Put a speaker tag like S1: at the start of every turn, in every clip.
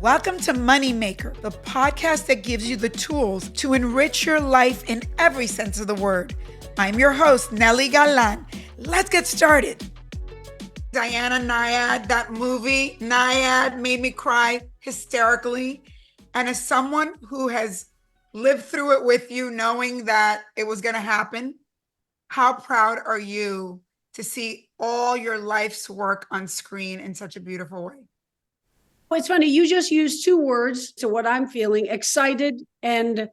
S1: Welcome to Moneymaker, the podcast that gives you the tools to enrich your life in every sense of the word. I'm your host, Nely Galan. Let's get started. Diana Nyad, that movie, Nyad, made me cry hysterically. And as someone who has lived through it with you, knowing that it was going to happen, how proud are you to see all your life's work on screen in such a beautiful way?
S2: Well, it's funny. You just used two words to what I'm feeling: excited and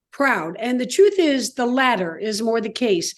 S2: proud. And the truth is, the latter is more the case.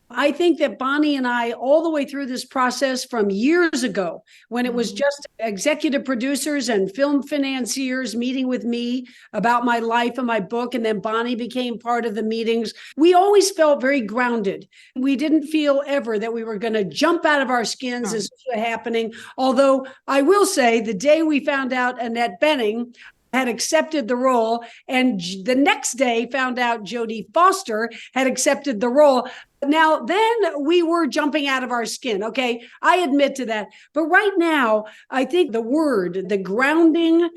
S2: I think that Bonnie and I, all the way through this process from years ago, when it was just executive producers and film financiers meeting with me about my life and my book, and then Bonnie became part of the meetings, we always felt very grounded. We didn't feel ever that we were going to jump out of our skins as it was happening. Although I will say, the day we found out Annette Bening had accepted the role, and the next day found out Jodie Foster had accepted the role. Now, then we were jumping out of our skin. Okay, I admit to that. But right now, I think the grounding,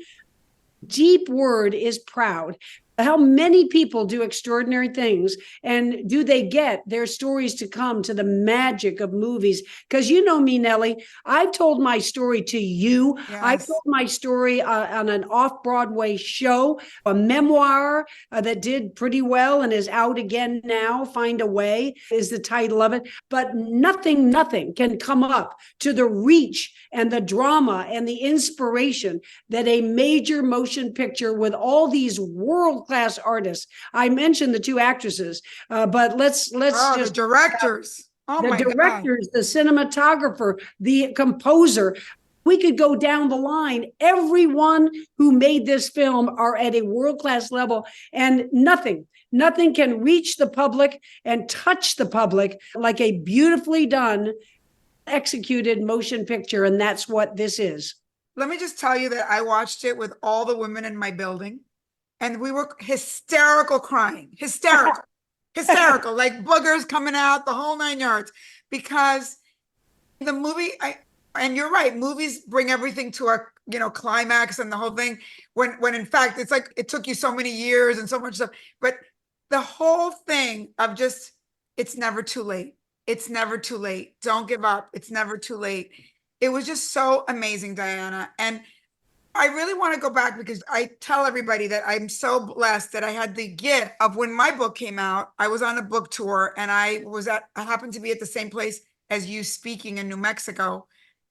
S2: deep word is proud. How many people do extraordinary things, and do they get their stories to come to the magic of movies? Because you know me, Nely, I've told my story to you.
S1: Yes.
S2: I've told my story on an off-Broadway show, a memoir that did pretty well and is out again now. Find a Way is the title of it. But nothing can come up to the reach and the drama and the inspiration that a major motion picture with all these world-class artists. I mentioned the two actresses, but let's just
S1: the directors.
S2: The directors, the cinematographer, the composer. We could go down the line. Everyone who made this film are at a world-class level, and nothing can reach the public and touch the public like a beautifully done, executed motion picture, and that's what this is.
S1: Let me just tell you that I watched it with all the women in my building, and we were hysterical crying, hysterical, like boogers coming out, the whole 9 yards, because the movie, and you're right, movies bring everything to a climax and the whole thing, when in fact, it's like, it took you so many years and so much stuff, but the whole thing of just, it's never too late. It's never too late. Don't give up. It's never too late. It was just so amazing, Diana. And I really want to go back, because I tell everybody that I'm so blessed that I had the gift of, when my book came out, I was on a book tour, and I happened to be at the same place as you, speaking in New Mexico.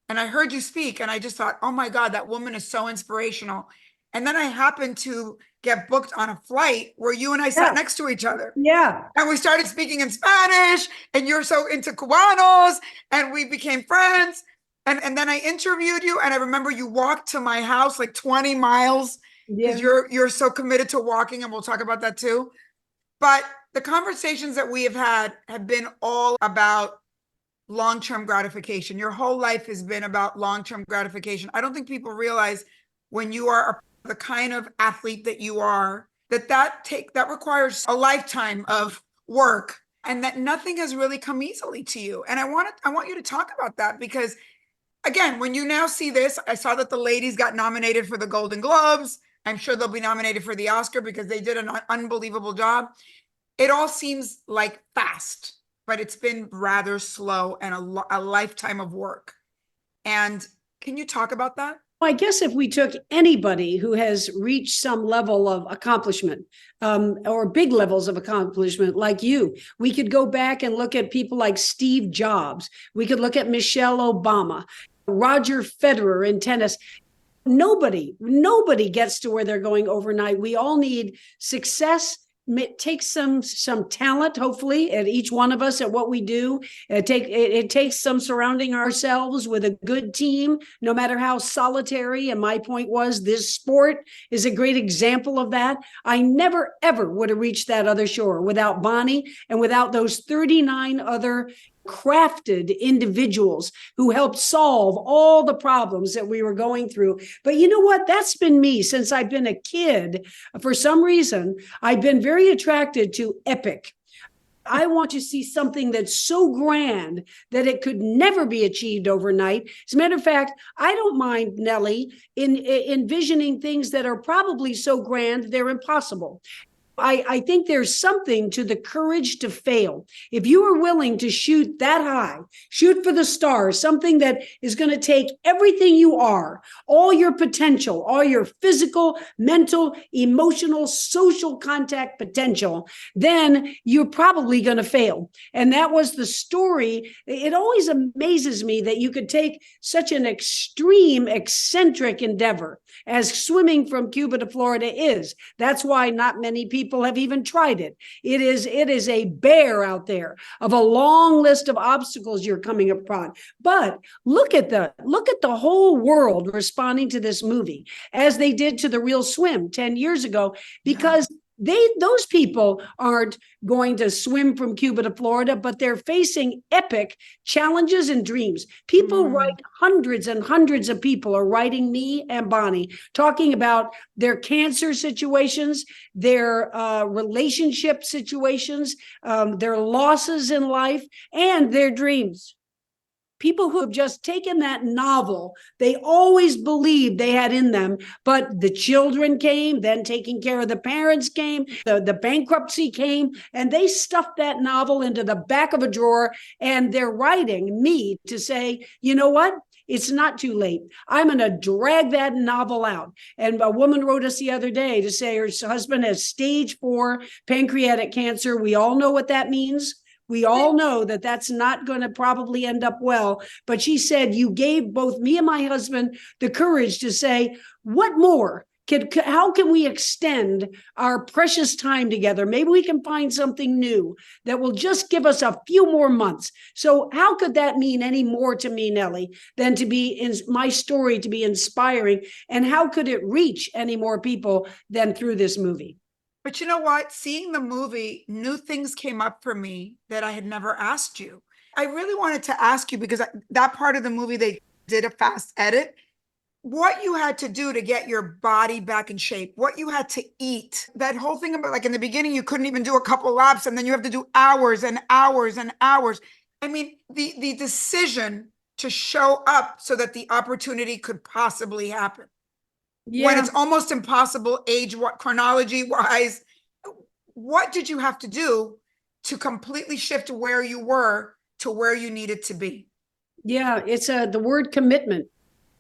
S1: And I heard you speak, and I just thought, oh my God, that woman is so inspirational. And then I happened to get booked on a flight where you and I sat next to each other.
S2: Yeah.
S1: And we started speaking in Spanish, and you're so into Cubanos, and we became friends. And then I interviewed you, and I remember you walked to my house like 20 miles, because you're so committed to walking, and we'll talk about that too. But the conversations that we have been all about long-term gratification. Your whole life has been about long-term gratification. I don't think people realize, when you are the kind of athlete that you are, that requires a lifetime of work, and that nothing has really come easily to you. And I want you to talk about that, because again, when you now see this, I saw that the ladies got nominated for the Golden Globes. I'm sure they'll be nominated for the Oscar, because they did an unbelievable job. It all seems like fast, but it's been rather slow, and a lifetime of work. And can you talk about that?
S2: I guess if we took anybody who has reached some level of accomplishment, or big levels of accomplishment like you, we could go back and look at people like Steve Jobs. We could look at Michelle Obama, Roger Federer in tennis. Nobody gets to where they're going overnight. We all need success. It takes some talent, hopefully, at each one of us at what we do. It takes some surrounding ourselves with a good team, no matter how solitary. And my point was, this sport is a great example of that. I never, ever would have reached that other shore without Bonnie, and without those 39 other crafted individuals who helped solve all the problems that we were going through. But you know what? That's been me since I've been a kid. For some reason, I've been very attracted to epic. I want to see something that's so grand that it could never be achieved overnight. As a matter of fact, I don't mind, Nely, in envisioning things that are probably so grand they're impossible. I think there's something to the courage to fail. If you are willing to shoot that high, shoot for the stars, something that is going to take everything you are, all your potential, all your physical, mental, emotional, social contact potential, then you're probably going to fail. And that was the story. It always amazes me that you could take such an extreme, eccentric endeavor as swimming from Cuba to Florida is. That's why not many people have even tried it. It is a bear out there of a long list of obstacles you're coming upon. But look at the whole world responding to this movie as they did to the real swim 10 years ago, because those people aren't going to swim from Cuba to Florida, but they're facing epic challenges and dreams. People write, hundreds and hundreds of people are writing me and Bonnie, talking about their cancer situations, their relationship situations, their losses in life, and their dreams. People who have just taken that novel they always believed they had in them, but the children came, then taking care of the parents came, the bankruptcy came, and they stuffed that novel into the back of a drawer, and they're writing me to say, you know what? It's not too late. I'm going to drag that novel out. And a woman wrote us the other day to say her husband has stage 4 pancreatic cancer. We all know what that means. We all know that that's not going to probably end up well. But she said, you gave both me and my husband the courage to say, what more? How can we extend our precious time together? Maybe we can find something new that will just give us a few more months. So how could that mean any more to me, Nely, than to be in my story, to be inspiring? And how could it reach any more people than through this movie?
S1: But you know what? Seeing the movie, new things came up for me that I had never asked you. I really wanted to ask you, because that part of the movie, they did a fast edit, what you had to do to get your body back in shape, what you had to eat, that whole thing about, like, in the beginning, you couldn't even do a couple laps, and then you have to do hours and hours and hours. I mean, the decision to show up so that the opportunity could possibly happen. When it's almost impossible chronology wise. What did you have to do to completely shift where you were to where you needed to be?
S2: Yeah, it's the word commitment.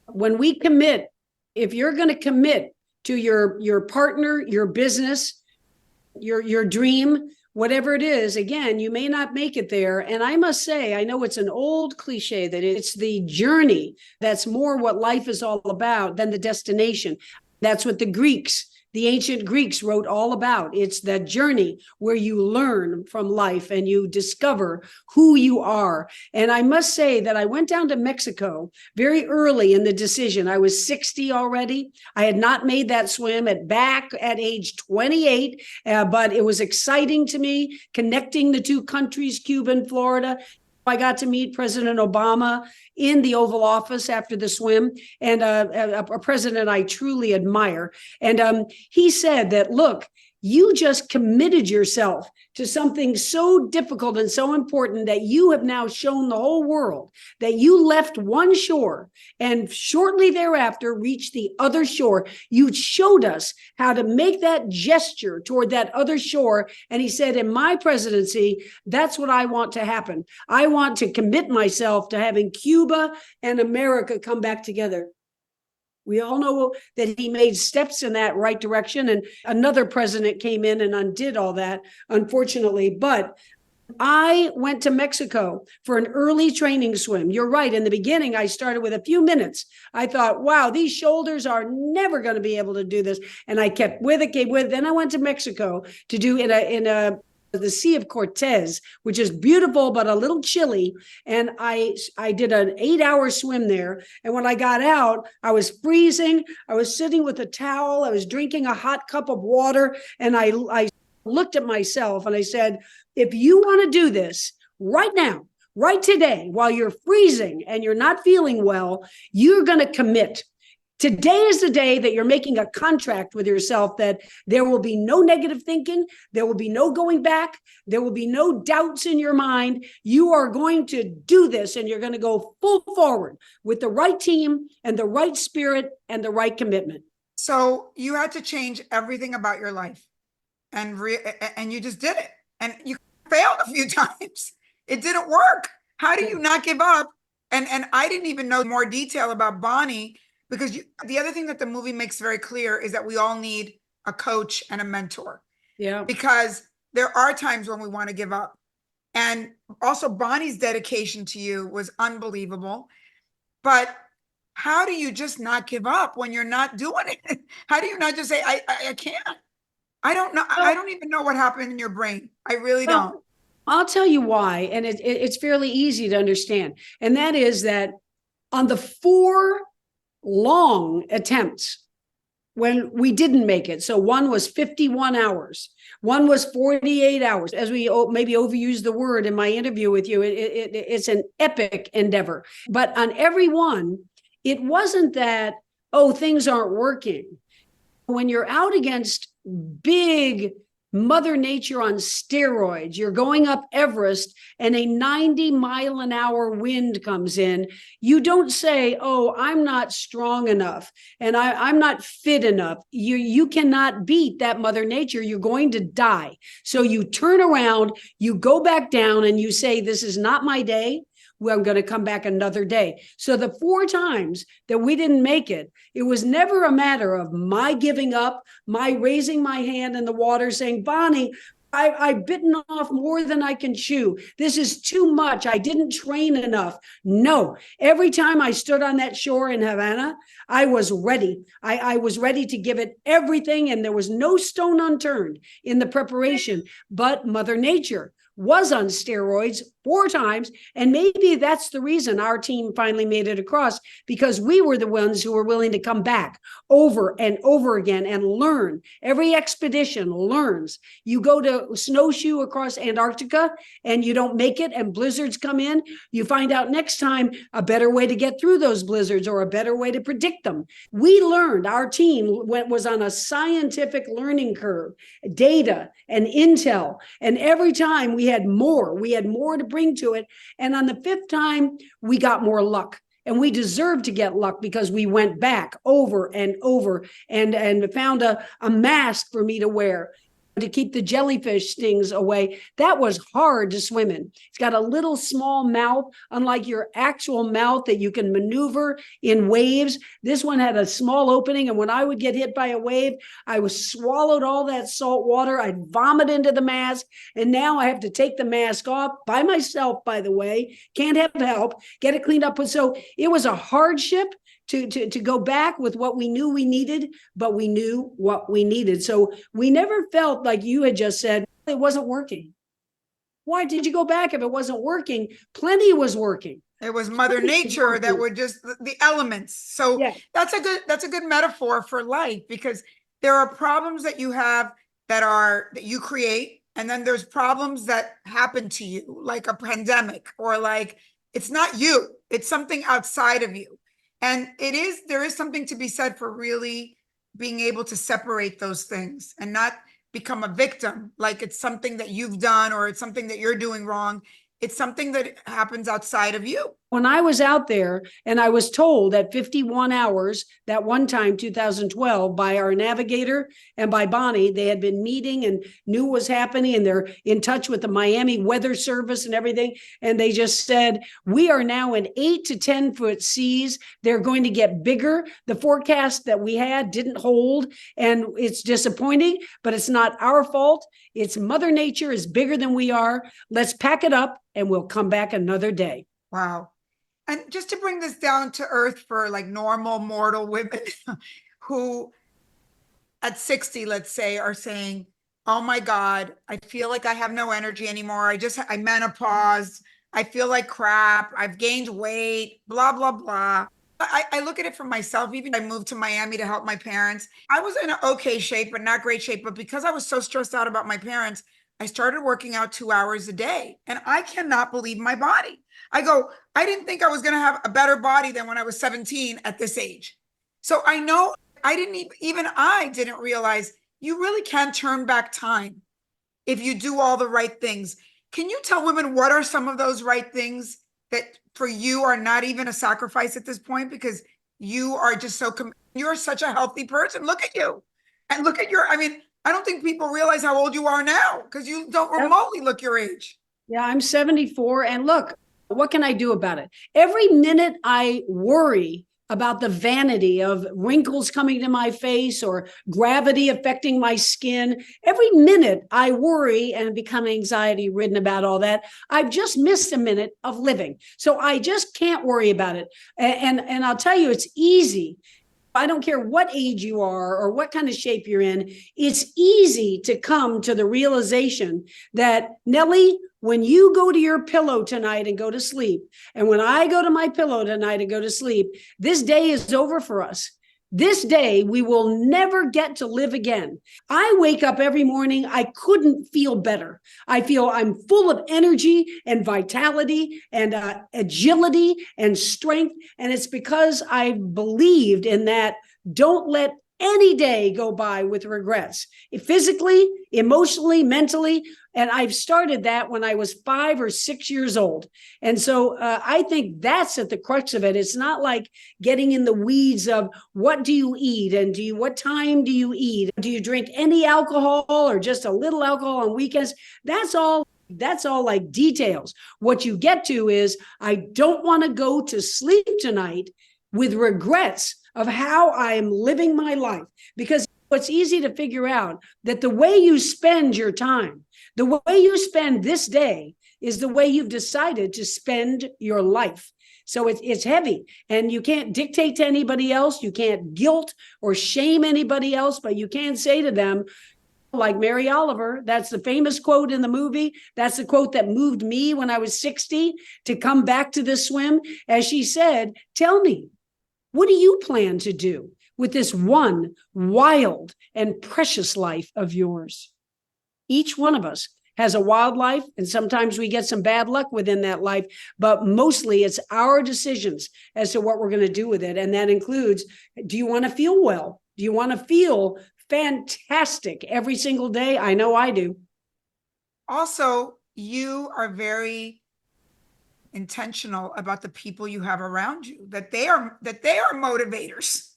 S2: When we commit, if you're going to commit to your partner, your business, your dream, whatever it is, again, you may not make it there. And I must say, I know it's an old cliche that it's the journey that's more what life is all about than the destination. That's what the ancient Greeks wrote all about. It's that journey where you learn from life and you discover who you are. And I must say that I went down to Mexico very early in the decision. I was 60 already. I had not made that swim back at age 28, but it was exciting to me, connecting the two countries, Cuba and Florida. I got to meet President Obama in the Oval Office after the swim, and a president I truly admire. And he said that, look, you just committed yourself to something so difficult and so important that you have now shown the whole world that you left one shore and shortly thereafter reached the other shore. You showed us how to make that gesture toward that other shore. And he said, in my presidency, that's what I want to happen. I want to commit myself to having Cuba and America come back together. We all know that he made steps in that right direction, and another president came in and undid all that, unfortunately. But I went to Mexico for an early training swim. You're right. In the beginning, I started with a few minutes. I thought, wow, these shoulders are never going to be able to do this. And I kept with it. Then I went to Mexico to do in the Sea of Cortez, which is beautiful, but a little chilly. And I did an 8-hour swim there. And when I got out, I was freezing. I was sitting with a towel. I was drinking a hot cup of water. And I looked at myself and I said, if you want to do this right now, right today, while you're freezing and you're not feeling well, you're going to commit. Today is the day that you're making a contract with yourself that there will be no negative thinking. There will be no going back. There will be no doubts in your mind. You are going to do this and you're going to go full forward with the right team and the right spirit and the right commitment.
S1: So you had to change everything about your life and you just did it. And you failed a few times. It didn't work. How do you not give up? And I didn't even know more detail about Bonnie, because the other thing that the movie makes very clear is that we all need a coach and a mentor.
S2: Yeah.
S1: Because there are times when we want to give up. And also Bonnie's dedication to you was unbelievable. But how do you just not give up when you're not doing it? How do you not just say, I can't? I don't know. I don't even know what happened in your brain. I really don't.
S2: I'll tell you why. And it's fairly easy to understand. And that is that on the 4 long attempts when we didn't make it. So one was 51 hours, one was 48 hours. As we maybe overused the word in my interview with you, it's an epic endeavor. But on every one, it wasn't that, oh, things aren't working. When you're out against big Mother Nature on steroids, you're going up Everest and a 90-mile-an-hour wind comes in, you don't say, oh, I'm not strong enough and I'm not fit enough. You cannot beat that Mother Nature. You're going to die. So you turn around, you go back down and you say, this is not my day. Well, I'm going to come back another day. So the 4 times that we didn't make it, it was never a matter of my giving up, my raising my hand in the water saying, Bonnie, I've bitten off more than I can chew. This is too much. I didn't train enough. No, every time I stood on that shore in Havana, I was ready. I was ready to give it everything, and there was no stone unturned in the preparation. But Mother Nature was on steroids 4 times. And maybe that's the reason our team finally made it across, because we were the ones who were willing to come back over and over again and learn. Every expedition learns. You go to snowshoe across Antarctica and you don't make it and blizzards come in. You find out next time a better way to get through those blizzards or a better way to predict them. We learned, our team was on a scientific learning curve, data and intel. And every time we had more to bring to it. And on the 5th time, we got more luck. And we deserved to get luck because we went back over and over and found a mask for me to wear to keep the jellyfish stings away. That was hard to swim in. It's got a little small mouth, unlike your actual mouth that you can maneuver in waves. This one had a small opening, and when I would get hit by a wave, I was swallowed all that salt water. I'd vomit into the mask, and now I have to take the mask off by myself, by the way. Can't have help, get it cleaned up. So it was a hardship to go back with what we knew we needed, but we knew what we needed. So we never felt like you had just said, it wasn't working. Why did you go back if it wasn't working? Plenty was working.
S1: It was Mother Nature that would just, the elements. So yeah. That's a good metaphor for life, because there are problems that you have that you create. And then there's problems that happen to you, like a pandemic, or like, it's not you, it's something outside of you. And there is something to be said for really being able to separate those things and not become a victim, like it's something that you've done or it's something that you're doing wrong. It's something that happens outside of you. When I was out there and I was told at 51 hours, that one time, 2012, by our navigator and by Bonnie, they had been meeting and knew what was happening, and they're in touch with the Miami Weather Service and everything. And they just said, we are now in 8 to 10 foot seas. They're going to get bigger. The forecast that we had didn't hold, and it's disappointing, but it's not our fault. It's Mother Nature is bigger than we are. Let's pack it up and we'll come back another day. Wow. And just to bring this down to earth for like normal mortal women who at 60, let's say, are saying, oh my God, I feel like I have no energy anymore. I menopause. I feel like crap. I've gained weight, blah, blah, blah. I look at it for myself. Even I moved to Miami to help my parents. I was in an okay shape, but not great shape. But because I was so stressed out about my parents, I started working out 2 hours a day, and I cannot believe my body. I didn't think I was going to have a better body than when I was 17 at this age. So I know I didn't even I didn't realize you really can turn back time if you do all the right things. Can you tell women what are some of those right things that for you are not even a sacrifice at this point because you are just so you're such a healthy person. Look at you. And look at your I mean, I don't think people realize how old you are now because you don't
S2: Yep.
S1: remotely look your age.
S2: Yeah, I'm 74. And look, what can I do about it? Every minute I worry about the vanity of wrinkles coming to my face or gravity affecting my skin, every minute I worry and become anxiety ridden about all that. I've just missed a minute of living. So I just can't worry about it. And I'll tell you, it's easy. I don't care what age you are or what kind of shape you're in. It's easy to come to the realization that, Nely, when you go to your pillow tonight and go to sleep, and when I go to my pillow tonight and go to sleep, this day is over for us. This day we will never get to live again. I wake up every morning, I couldn't feel better. I feel I'm full of energy and vitality and agility and strength. And it's because I believed in that. Don't let any day go by with regrets, physically, emotionally, mentally. And I've started that when I was 5 or 6 years old. And so I think that's at the crux of it. It's not like getting in the weeds of what do you eat and what time do you eat? Do you drink any alcohol or just a little alcohol on weekends? That's all like details. What you get to is, I don't want to go to sleep tonight with regrets of how I'm living my life. Because it's easy to figure out that the way you spend your time, the way you spend this day, is the way you've decided to spend your life. So it's heavy, and you can't dictate to anybody else. You can't guilt or shame anybody else, but you can say to them, like Mary Oliver, that's the famous quote in the movie. That's the quote that moved me when I was 60 to come back to this swim. As she said, tell me, what do you plan to do with this one wild and precious life of yours? Each one of us has a wild life, and sometimes we get some bad luck within that life, but mostly it's our decisions as to what we're going to do with it. And that includes, do you want to feel well? Do you want to feel fantastic every single day? I know I do.
S1: Also, you are very intentional about the people you have around you, that they are motivators.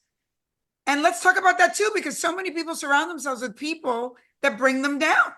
S1: And let's talk about that too, because so many people surround themselves with people that bring them down.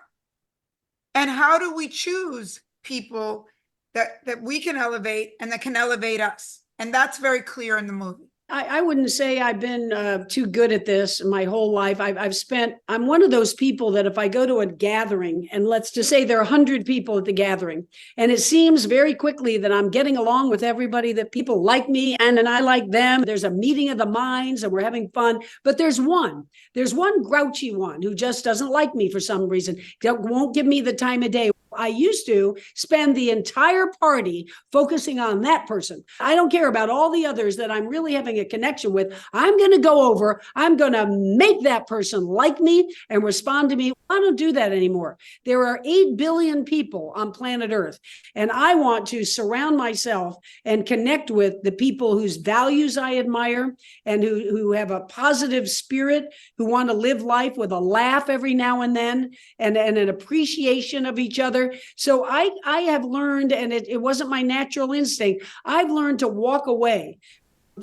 S1: And how do we choose people that we can elevate and that can elevate us? And that's very clear in the movie.
S2: I wouldn't say I've been too good at this my whole life. I'm one of those people that if I go to a gathering, and let's just say there are 100 people at the gathering, and it seems very quickly that I'm getting along with everybody, that people like me and I like them. There's a meeting of the minds and we're having fun. But there's one grouchy one who just doesn't like me for some reason, won't give me the time of day. I used to spend the entire party focusing on that person. I don't care about all the others that I'm really having a connection with. I'm going to go over, I'm going to make that person like me and respond to me. I don't do that anymore. There are 8 billion people on planet Earth, and I want to surround myself and connect with the people whose values I admire and who have a positive spirit, who want to live life with a laugh every now and then and an appreciation of each other. So I have learned, and it wasn't my natural instinct, I've learned to walk away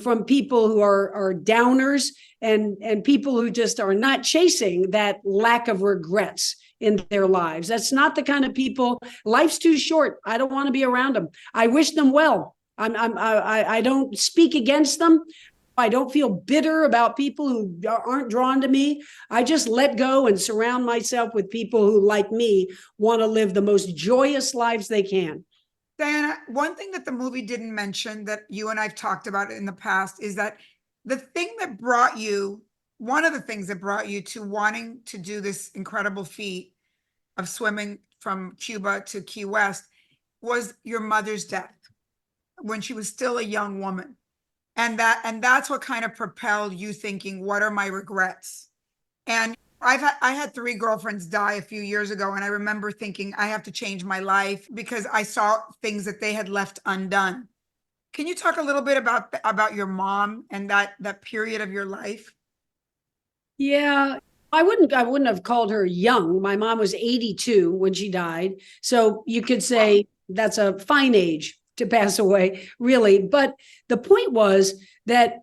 S2: from people who are downers and people who just are not chasing that lack of regrets in their lives. That's not the kind of people. Life's too short. I don't want to be around them. I wish them well. I don't speak against them. I don't feel bitter about people who aren't drawn to me. I just let go and surround myself with people who, like me, want to live the most joyous lives they can.
S1: Diana, one thing that the movie didn't mention that you and I've talked about in the past is that the thing that brought you, one of the things that brought you to wanting to do this incredible feat of swimming from Cuba to Key West was your mother's death when she was still a young woman. And that's what kind of propelled you thinking, what are my regrets? And I had 3 girlfriends die a few years ago, and I remember thinking I have to change my life because I saw things that they had left undone. Can you talk a little bit about your mom and that period of your life?
S2: Yeah, I wouldn't have called her young. My mom was 82 when she died. So you could say that's a fine age to pass away, really. But the point was that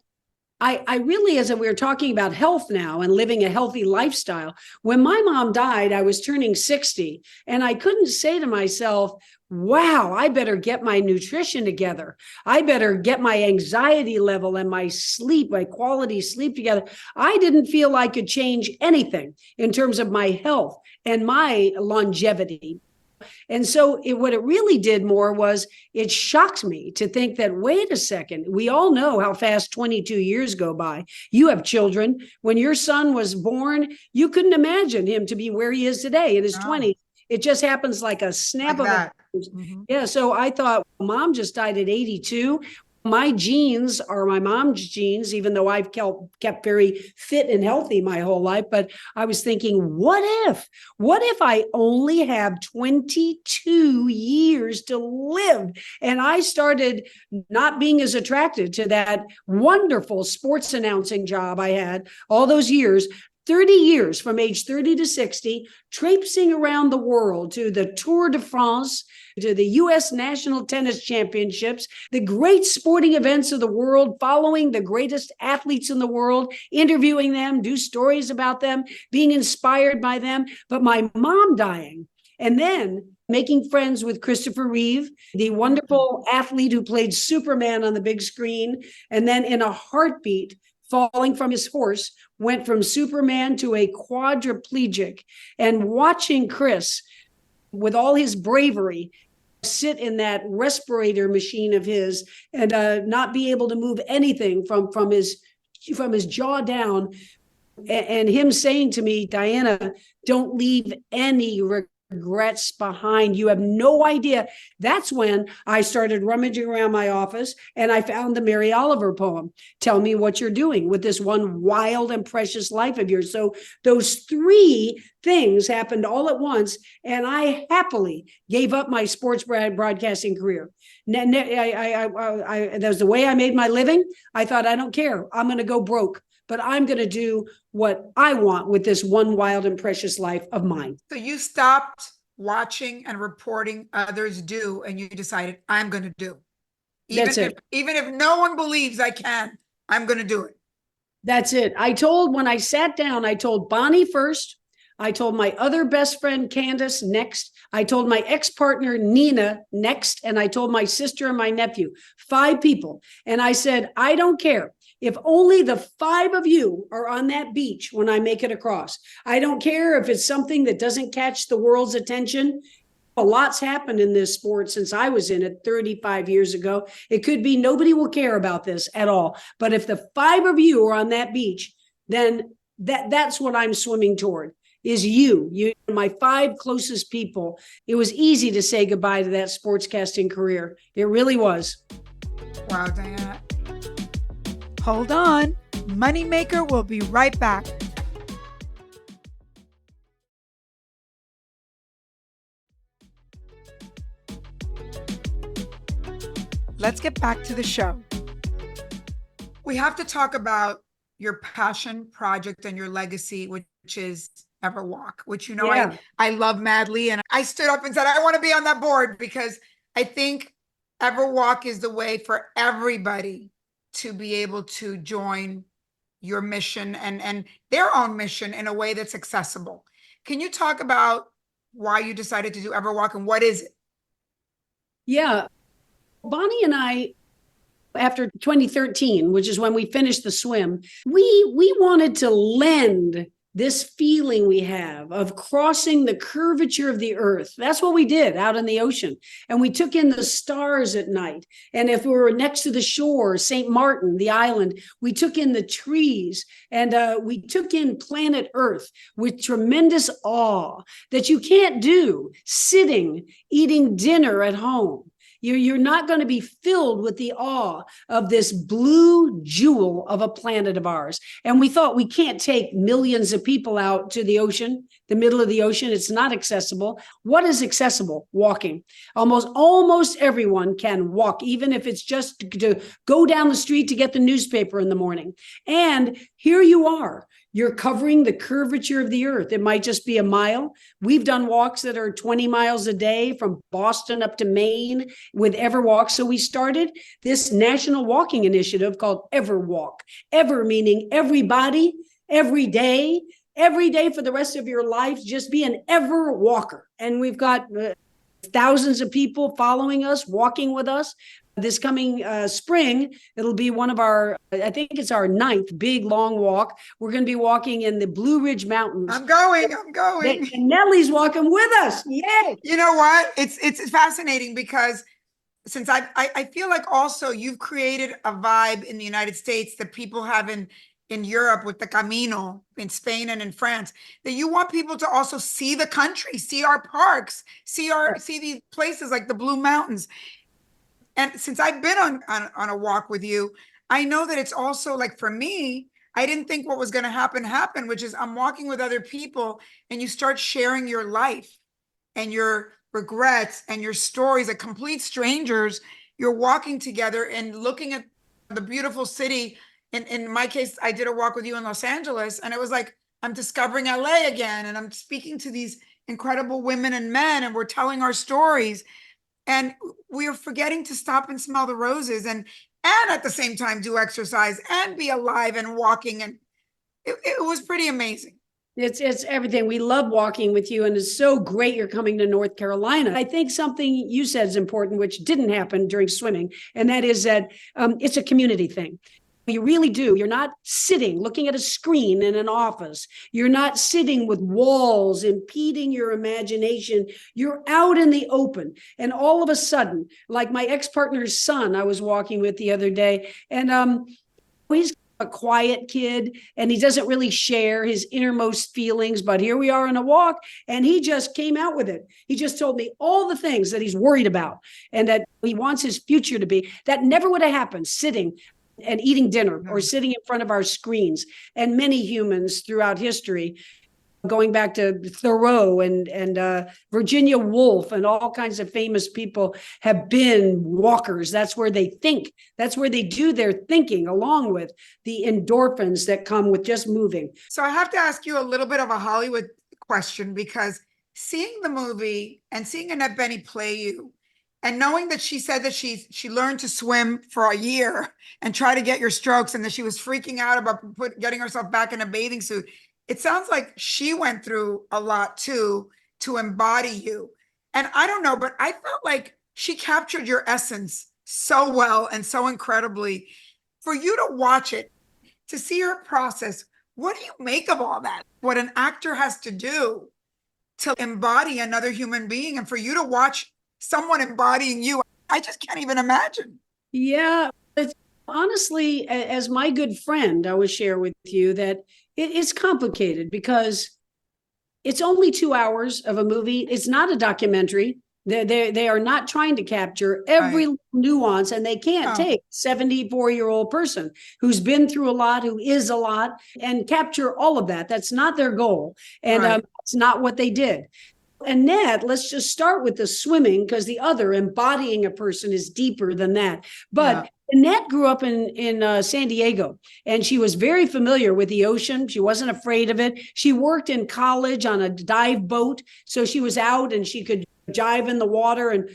S2: I really, as we were talking about health now and living a healthy lifestyle, when my mom died, I was turning 60, and I couldn't say to myself, wow, I better get my nutrition together. I better get my anxiety level and my sleep, my quality sleep together. I didn't feel I could change anything in terms of my health and my longevity. And so what it really did more was it shocked me to think that, wait a second, we all know how fast 22 years go by. You have children. When your son was born, you couldn't imagine him to be where he is today in his 20s. It just happens like a snap
S1: Like
S2: of
S1: that.
S2: a yeah. So I thought, mom just died at 82. My genes are my mom's genes, even though I've kept very fit and healthy my whole life. But I was thinking, what if I only have 22 years to live? And I started not being as attracted to that wonderful sports announcing job I had all those years. 30 years from age 30 to 60, traipsing around the world to the Tour de France, to the US National Tennis Championships, the great sporting events of the world, following the greatest athletes in the world, interviewing them, do stories about them, being inspired by them. But my mom dying, and then making friends with Christopher Reeve, the wonderful athlete who played Superman on the big screen, and then in a heartbeat, falling from his horse, went from Superman to a quadriplegic, and watching Chris with all his bravery sit in that respirator machine of his and not be able to move anything from his jaw down, and him saying to me, Diana, don't leave any regrets behind. You have no idea. That's when I started rummaging around my office and I found the Mary Oliver poem. Tell me what you're doing with this one wild and precious life of yours. So those three things happened all at once, and I happily gave up my sports broadcasting career. That was the way I made my living. I thought, I don't care. I'm going to go broke, but I'm going to do what I want with this one wild and precious life of mine.
S1: So you stopped watching and reporting others do, and you decided, I'm going to do.
S2: That's it.
S1: Even if no one believes I can, I'm going to do it.
S2: That's it. When I sat down, I told Bonnie first. I told my other best friend, Candace, next. I told my ex-partner, Nina, next. And I told my sister and my nephew, 5 people. And I said, I don't care if only the 5 of you are on that beach when I make it across. I don't care if it's something that doesn't catch the world's attention. A lot's happened in this sport since I was in it 35 years ago. It could be nobody will care about this at all. But if the 5 of you are on that beach, then that's what I'm swimming toward, is you, my 5 closest people. It was easy to say goodbye to that sportscasting career. It really was.
S1: Wow, Diana. Hold on. Moneymaker will be right back. Let's get back to the show. We have to talk about your passion project and your legacy, which is Everwalk, which I love madly. And I stood up and said, I want to be on that board, because I think Everwalk is the way for everybody to be able to join your mission and their own mission in a way that's accessible. Can you talk about why you decided to do Everwalk and what is it?
S2: Yeah. Bonnie and I, after 2013, which is when we finished the swim, we wanted to lend this feeling we have of crossing the curvature of the earth. That's what we did out in the ocean. And we took in the stars at night. And if we were next to the shore, St. Martin, the island, we took in the trees, and we took in planet Earth with tremendous awe that you can't do sitting, eating dinner at home. You're not going to be filled with the awe of this blue jewel of a planet of ours. And we thought we can't take millions of people out to the ocean, the middle of the ocean. It's not accessible. What is accessible? Walking. Almost everyone can walk, even if it's just to go down the street to get the newspaper in the morning. And here you are. You're covering the curvature of the earth. It might just be a mile. We've done walks that are 20 miles a day from Boston up to Maine with Everwalk. So we started this national walking initiative called Everwalk. Ever meaning everybody, every day for the rest of your life, just be an ever walker. And we've got thousands of people following us, walking with us. This coming spring, it'll be one of our, I think it's our 9th big long walk. We're going to be walking in the Blue Ridge Mountains.
S1: I'm going.
S2: And Nely's walking with us. Yay!
S1: You know what? It's fascinating because since I feel like also you've created a vibe in the United States that people have in Europe with the Camino, in Spain and in France, that you want people to also see the country, see our parks, see these places like the Blue Mountains. And since I've been on a walk with you, I know that it's also like, for me, I didn't think what was going to happen, which is I'm walking with other people and you start sharing your life and your regrets and your stories, like complete strangers. You're walking together and looking at the beautiful city. In my case, I did a walk with you in Los Angeles, and it was like I'm discovering LA again, and I'm speaking to these incredible women and men, and we're telling our stories. And we are forgetting to stop and smell the roses and at the same time do exercise and be alive and walking. And it was pretty amazing.
S2: It's everything. We love walking with you, and it's so great you're coming to North Carolina. I think something you said is important, which didn't happen during swimming, and that is that it's a community thing. You really do. You're not sitting looking at a screen in an office. You're not sitting with walls impeding your imagination. You're out in the open. And all of a sudden, like my ex-partner's son I was walking with the other day, and he's a quiet kid and he doesn't really share his innermost feelings, but here we are on a walk and he just came out with it. He just told me all the things that he's worried about and that he wants his future to be. That never would have happened sitting and eating dinner or sitting in front of our screens. And many humans throughout history, going back to Thoreau and Virginia Woolf and all kinds of famous people, have been walkers. That's where they think. That's where they do their thinking, along with the endorphins that come with just moving.
S1: So I have to ask you a little bit of a Hollywood question, because seeing the movie and seeing Annette Bening play you, and knowing that she said that she learned to swim for a year and try to get your strokes, and that she was freaking out about getting herself back in a bathing suit. It sounds like she went through a lot too to embody you. And I don't know, but I felt like she captured your essence so well and so incredibly. For you to watch it, to see her process, what do you make of all that? What an actor has to do to embody another human being, and for you to watch someone embodying you, I just can't even imagine.
S2: Yeah, honestly, as my good friend, I would share with you that it's complicated because it's only 2 hours of a movie. It's not a documentary. They are not trying to capture every nuance, and they can't take a 74-year-old person who's been through a lot, who is a lot, and capture all of that. That's not their goal, and it's not what they did. Annette, let's just start with the swimming, because the other, embodying a person, is deeper than that. But Annette grew up in San Diego, and she was very familiar with the ocean. She wasn't afraid of it. She worked in college on a dive boat, so she was out and she could dive in the water and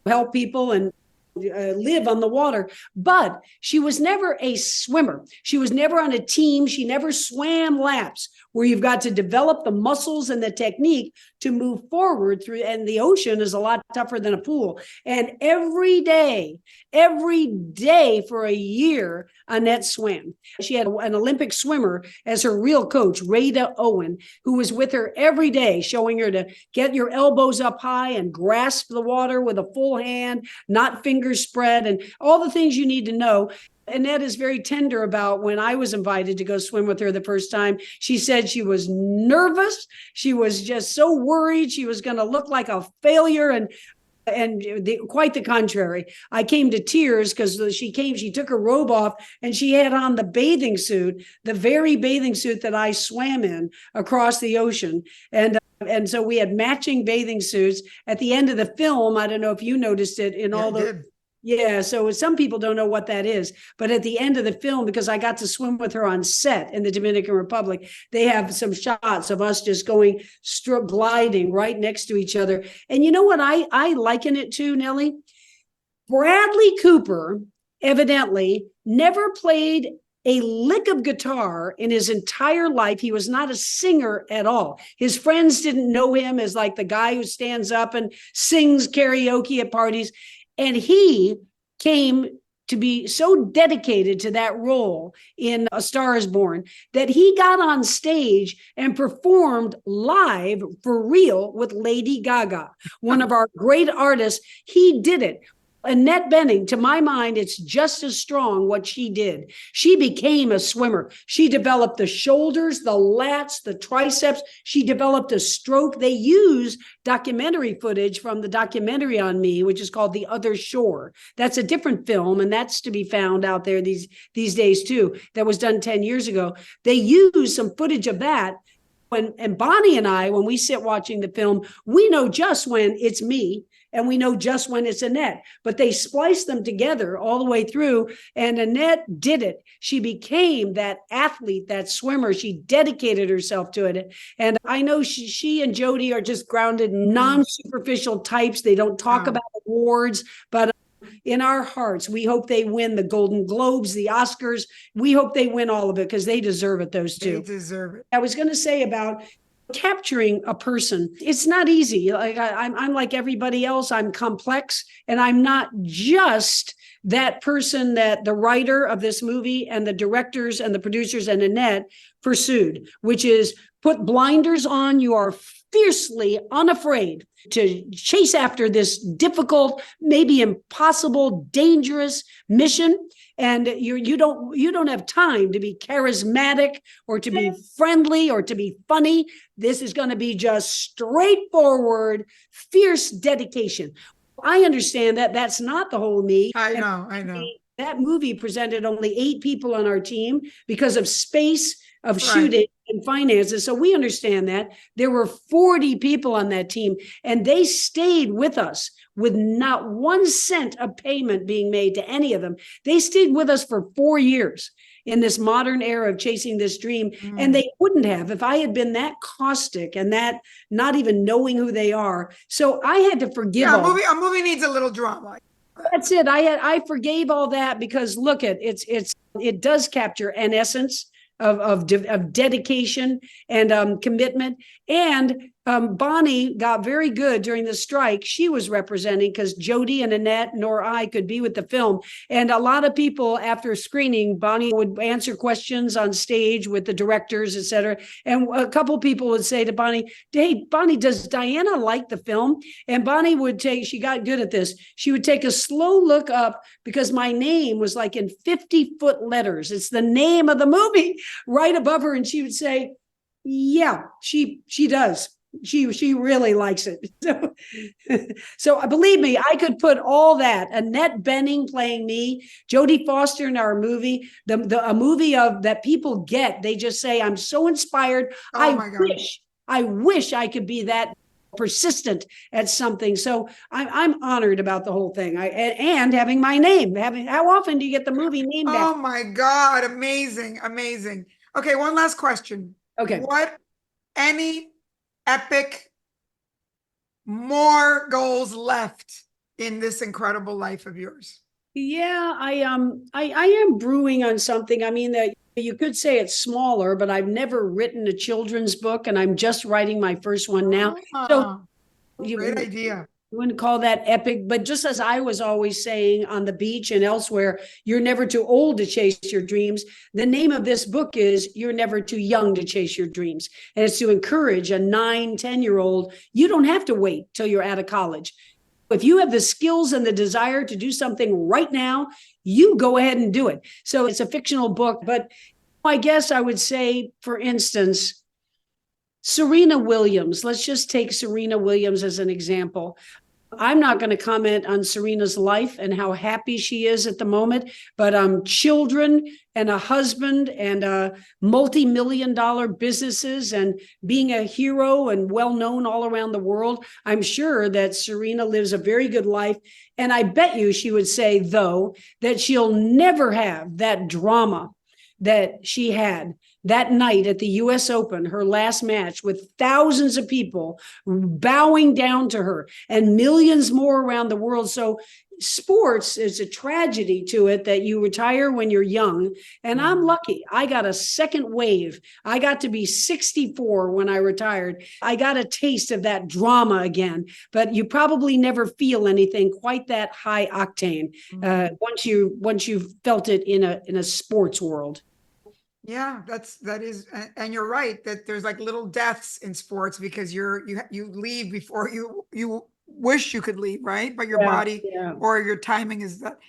S2: help people and live on the water. But she was never a swimmer. She was never on a team. She never swam laps where you've got to develop the muscles and the technique to move forward through. And the ocean is a lot tougher than a pool. And every day for a year, Annette swam. She had an Olympic swimmer as her real coach, Rada Owen, who was with her every day, showing her to get your elbows up high and grasp the water with a full hand, not fingers spread, and all the things you need to know. Annette is very tender about when I was invited to go swim with her the first time. She said she was nervous. She was just so worried she was going to look like a failure. And And quite the contrary. I came to tears because she took her robe off and she had on the bathing suit, the very bathing suit that I swam in across the ocean. And so we had matching bathing suits at the end of the film. I don't know if you noticed it in all the. Yeah, so some people don't know what that is, but at the end of the film, because I got to swim with her on set in the Dominican Republic, they have some shots of us just going gliding right next to each other. And you know what I liken it to, Nely? Bradley Cooper evidently never played a lick of guitar in his entire life. He was not a singer at all. His friends didn't know him as like the guy who stands up and sings karaoke at parties. And he came to be so dedicated to that role in A Star is Born that he got on stage and performed live for real with Lady Gaga, one of our great artists. He did it. Annette Bening, to my mind, it's just as strong what she did. She became a swimmer. She developed the shoulders, the lats, the triceps. She developed a stroke. They use documentary footage from the documentary on me, which is called The Other Shore. That's a different film, and that's to be found out there these days too. That was done 10 years ago. They use some footage of that. And Bonnie and I, when we sit watching the film, we know just when it's me and we know just when it's Annette, but they splice them together all the way through. And Annette did it. She became that athlete, that swimmer. She dedicated herself to it. And I know she and Jodie are just grounded, non-superficial types. They don't talk about awards, but in our hearts, we hope they win the Golden Globes, the Oscars. We hope they win all of it because they deserve it, those two.
S1: They deserve it.
S2: I was going to say about capturing a person. It's not easy. Like I'm like everybody else. I'm complex, and I'm not just that person that the writer of this movie and the directors and the producers and Annette pursued, which is put blinders on. You are fiercely unafraid to chase after this difficult, maybe impossible, dangerous mission. And you don't have time to be charismatic or to be friendly or to be funny. This is going to be just straightforward, fierce dedication. I understand that that's not the whole me.
S1: I know.
S2: That movie presented only 8 people on our team because of space, of shooting and finances. So we understand that. There were 40 people on that team, and they stayed with us with not 1 cent of payment being made to any of them. They stayed with us for 4 years in this modern era of chasing this dream. And they wouldn't have if I had been that caustic and that not even knowing who they are. So I had to forgive.
S1: A movie needs a little drama.
S2: That's it. I forgave all that because look, it does capture an essence of dedication and commitment. And Bonnie got very good during the strike. She was representing because Jodie and Annette nor I could be with the film. And a lot of people after screening, Bonnie would answer questions on stage with the directors, et cetera. And a couple people would say to Bonnie, "Hey, Bonnie, does Diana like the film?" And Bonnie would she got good at this. She would take a slow look up because my name was like in 50-foot letters. It's the name of the movie right above her. And she would say, "Yeah, she does. She really likes it." So believe me, I could put all that. Annette Bening playing me, Jodie Foster in our movie, a movie of that people get. They just say, "I'm so inspired. I wish I could be that persistent at something." So I'm honored about the whole thing. And having my name. How often do you get the movie name back?
S1: Oh my God! Amazing. Okay, one last question.
S2: Okay.
S1: Any epic more goals left in this incredible life of yours?
S2: Yeah, I am brewing on something. I mean, that you could say it's smaller, but I've never written a children's book, and I'm just writing my first one now. So
S1: great idea.
S2: You wouldn't call that epic, but just as I was always saying on the beach and elsewhere, you're never too old to chase your dreams. The name of this book is You're Never Too Young to Chase Your Dreams. And it's to encourage a 9, 10-year-old. You don't have to wait till you're out of college. If you have the skills and the desire to do something right now, you go ahead and do it. So it's a fictional book, but I guess I would say, for instance, Serena Williams. Let's just take Serena Williams as an example. I'm not going to comment on Serena's life and how happy she is at the moment, but children and a husband and multi-million-dollar businesses and being a hero and well-known all around the world, I'm sure that Serena lives a very good life. And I bet you she would say, though, that she'll never have that drama that she had that night at the US Open, her last match, with thousands of people bowing down to her and millions more around the world. So sports is a tragedy to it that you retire when you're young. And I'm lucky. I got a second wave. I got to be 64 when I retired. I got a taste of that drama again, but you probably never feel anything quite that high octane once you've felt it in a sports world.
S1: Yeah, that is, and you're right that there's like little deaths in sports because you leave before you wish you could leave, right? But your body or your timing is that.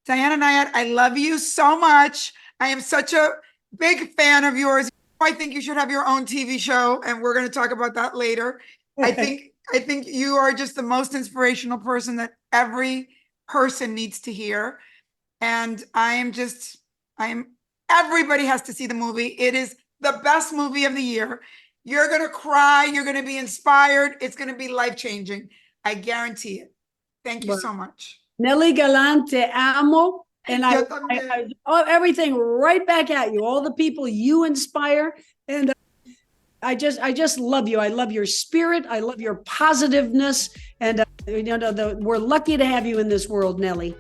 S1: Diana Nyad, I love you so much. I am such a big fan of yours. I think you should have your own TV show, and we're going to talk about that later. I think you are just the most inspirational person that every person needs to hear. And everybody has to see the movie. It is the best movie of the year. You're going to cry. You're going to be inspired. It's going to be life-changing. I guarantee it. Thank you so much.
S2: Nely Galan, te amo. And I everything right back at you, all the people you inspire. And I just love you. I love your spirit. I love your positiveness. And we're lucky to have you in this world, Nely.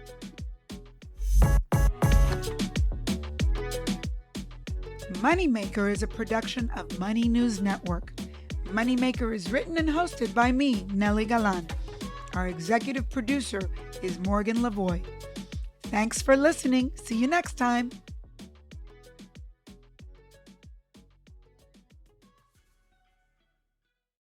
S1: Moneymaker is a production of Money News Network. Moneymaker is written and hosted by me, Nely Galan. Our executive producer is Morgan Lavoie. Thanks for listening. See you next time.